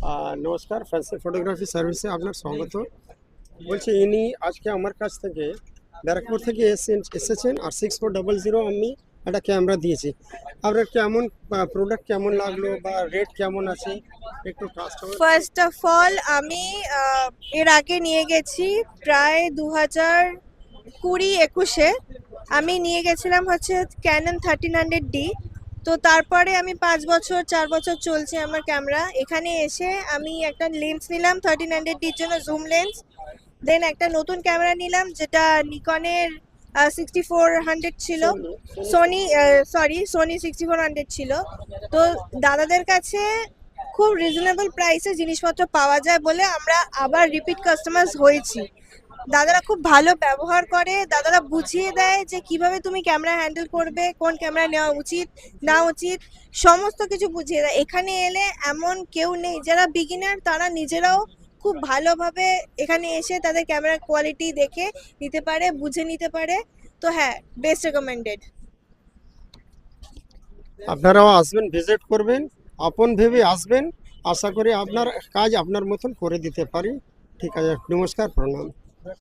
নমস্কার, fancy photography সার্ভিসে আপনার স্বাগত। বলছি ইনি আজকে আমার কাছ থেকে ব্যারাকপুর থেকে এসেছেন আর 6400 আমি একটা ক্যামেরা দিয়েছি। আপনার কেমন প্রোডাক্ট কেমন লাগলো বা রেট কেমন আছে একটু কাস্টমার। ফার্স্ট অফ অল আমি এর আগে নিয়ে গেছি প্রায় 2020-21 আমি নিয়ে গেছিলাম হচ্ছে ক্যানন 1300D। তো তারপরে আমি 5 বছর 4 বছর চলছে আমার ক্যামেরা। এখানে এসে আমি একটা লেন্স নিলাম 1300Dর জন্য, জুম লেন্স। দেন একটা নতুন ক্যামেরা নিলাম যেটা নিকনের 6400 ছিল, সোনি 6400 ছিল। তো দাদাদের কাছে খুব রিজনেবল প্রাইসে জিনিসপত্র পাওয়া যায় বলে আমরা আবার রিপিট কাস্টমার্স হয়েছি। দাদারা খুব ভালো ব্যবহার করে, দাদারা বুঝিয়ে দেয় যে কিভাবে তুমি ক্যামেরা হ্যান্ডেল করবে, কোন ক্যামেরা নেওয়া উচিত না উচিত, সমস্ত কিছু বুঝিয়ে দেয়। এখানে এলে এমন কেউ নেই, যারা বিগিনার তারা নিজেরাও খুব ভালোভাবে এখানে এসে তাদের ক্যামেরা কোয়ালিটি দেখে নিতে পারে, বুঝে নিতে পারে। তো হ্যাঁ, বেস্ট রেকমেন্ডেড। আপনারাও আসবেন, ভিজিট করবেন, আপন ভেবে আসবেন। আশা করি আপনার কাজ আপনার মতন করে দিতে পারি। ঠিক আছে, নমস্কার, প্রণাম।